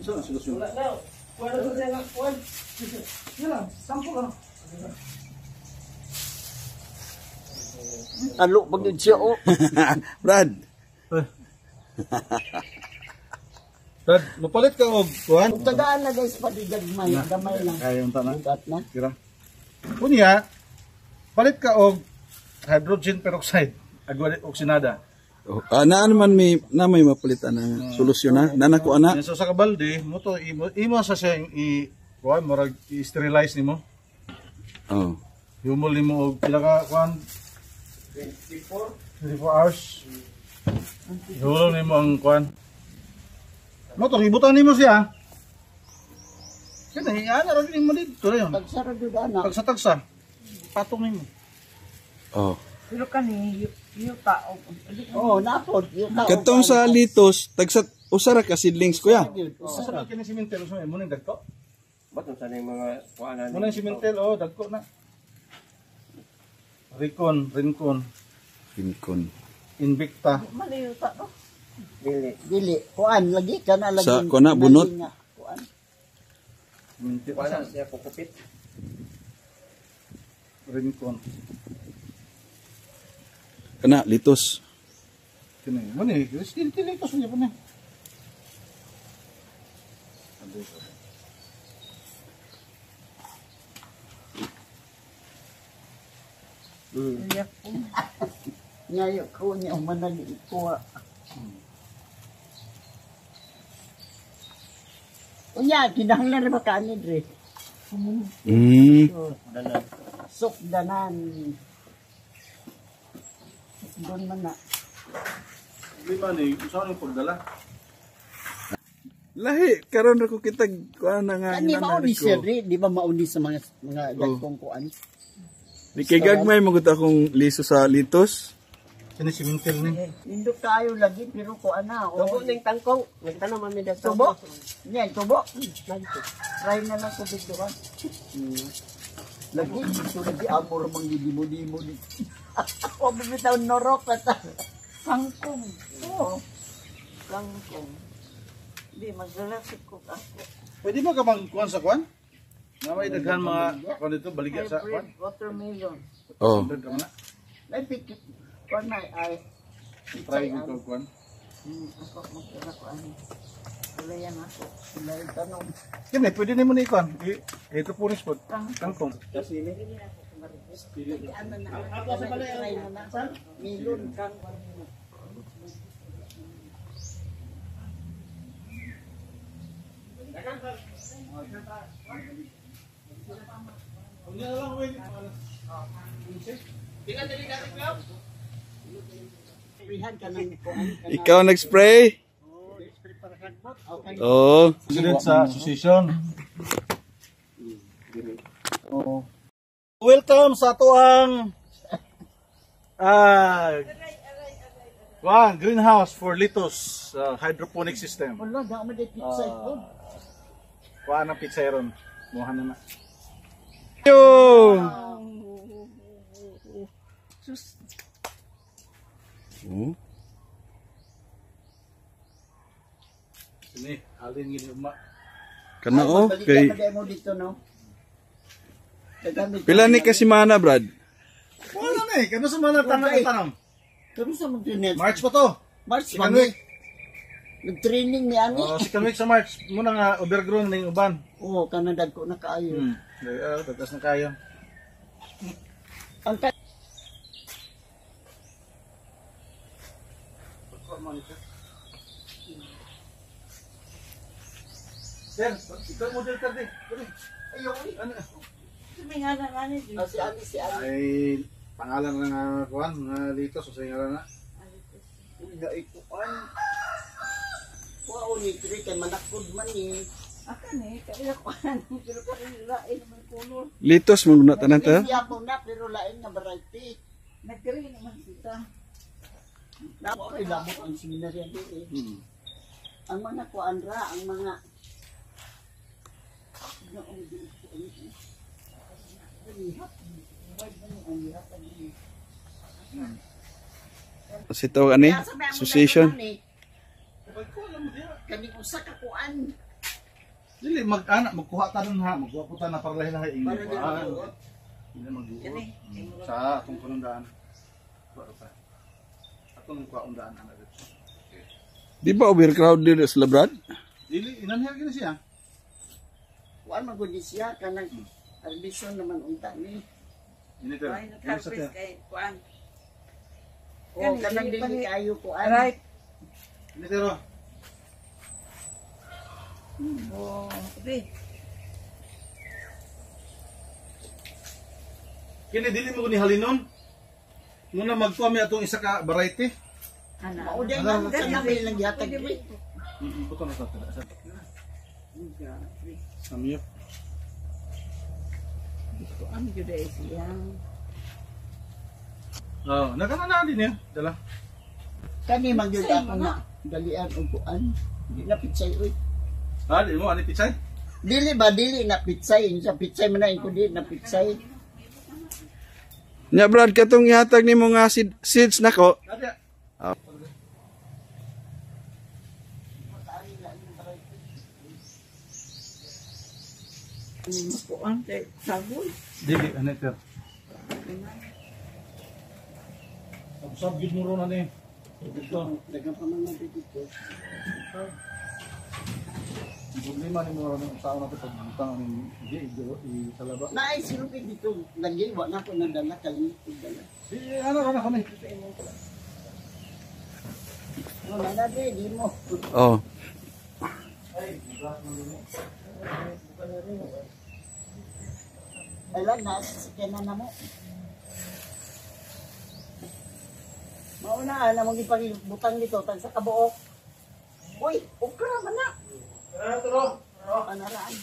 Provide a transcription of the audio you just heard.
Saan ang solusyon? Wala na. Wala na siya nga. Wala. Yan lang. Sampo lang. Alo, pag-yun siya, oh. Brad. Brad, mapalit ka og kuhan? Kung tagaan na guys, padigagmay, gamay lang. Kaya yung tanang. Bugat na. Kira. Kunya, palit ka og hydrogen peroxide, agwa oksinada. Na naman may mapalitan ng solusyon na. Nanako ana. Yan sa kabalde, mo to imo sa siya kuhan mo i-sterilize nimo. Oh. Humol nimo og pila ka kuhan 24 hours. Humol nimo ang kuhan. Mo to ibutan nimo siya. Kana ana ra nimo dito na yun. Pagsara jud ana. Tagsa patong nimo. Oh. Pero kani yung tao. Oh, napod. Katong sa litos, tagsa usara ka seedlings kuya. Sa kini simentel so mo ning dagko. Ba't sa ning mga kuanan? Mo ning simentel dagko na. Rincon, Invicta. Maliw ta. Dili. Kuan lagi ka na lagi. Sa kuna bunot. Kuan. Kuanan siya kukupit. Rincon. Kana litos. Kini, mo ni, tili to sunya po ni. Iyak po. Ngayo ko niya manali ko. Unya, kinahanglan na makaanid rin. Sok danan. Doon man na. Di man ni, usaw ni pagdala. Lahi karon ra ko kita kuan nga Kani mauni siya rin, di ba mauni sa mga dagkong kuan. Di kay gagmay magud akong liso sa litos. Kini simentel ni. Indok tayo lagi pero kuan na. Tubo ning tangkong. Nagtanong mami dito. Tubo? Yan, tubo. Try na lang ko dito ka. Lagi, ito lagi amor mangidimo-dimo dito. Ako bibitaw norok at kangkong. Oo. Kangkong. Di, maglalasik ko ako. Pwede ba ka kuan sa kuan? Na may daghan mga kuan dito baligya sa kuan. Hybrid watermelon. Oh. Ka man na. May pikit. Kuan na ay. Try ko kuan. Ako magkala ko ano. Wala yan ako. Wala yung tanong. Kini pwede nimo ni kuan. Ito punis po. Kangkong. Ano na. Ako sa balay. Try mo na. Milon kangkong. Ikaw nag-spray? Oh. President sa association. Welcome sa tuang greenhouse for lettuce hydroponic system. Wala, daan mo dito pizza ito. Kuha ng pizza ron. Muha na na. Yo. Oh. Sini, alin gini uma. Kana oh kay Mo dito, no? pila ni kasi mana Brad? Wala na eh. Kano sa mga tanam? Kano sa mag-training? March pa to. March, Second week. Nag-training ni Ani. Second week sa March. Muna nga overgrown na yung uban. Oo, kanadad ko na kaayo. Tatas na kayo. Ang Sir, ikaw model ka din. ayaw eh. Ano? Si Ani. Ay, pangalan na nga kuhan, nga dito, susayin na. Uy, na ito an. Wow, ni Tri, kay manakod man eh. Akan eh. Kaya ko pero lain naman kulor. Litos mo na tanan ta? Siya mo na, pero lain na variety. Nagkari naman kita. Namo ay lamok ang seminarya din eh. Ang mga kuandra, ang mga Kasi ito ani association. Kani usa ka kuan. Dili mag-anak magkuha ta nun ha, magkuha po ta na para lahi-lahi ingay. Para di magbuot. Dili magbuot. Sa atong panundaan. Kuha ta. Atong kuha undaan ana dito. Di ba overcrowded sa Labrad? Dili inanhel gini siya. Kuan man gud siya kanang arbison naman unta ni. Ini ter. Ay, nagkarpis kay kuan. O kanang dili kayo kuan. Right. Ini ter. Oh, okay. Kini dili mo ni halinon. Muna magkuha mi atong isa ka variety. Ana. Mao din lang sa namin lang gihatag diri. Buto na sa. Samyop. Ang juda siya. Oh, nagana din ya. Dala. Kani man gyud ako na dalian og kuan. Di na pitsay oy. Ah, di mo ani pichay? Dili ba dili na pitsay sa pitsay man na ko di na pitsay. Nya Brad katong ihatag nimo nga seeds nako. Ada. Kuan kay sabon. Dili ani ter. Sab gid mo ron ani. Dito. Dagan pa man dito. Problema ni mo ron sa una to pagbutang ani di salaba. Naay sirupi dito. Lagi wa na ko nadala kali dala. Si ano ra na kami. No nada di mo. Oh. Ala na kena na mo. Mauna na mo gipagibutang dito tag sa kabuok. Uy, okra man na. Turo. Anaraan.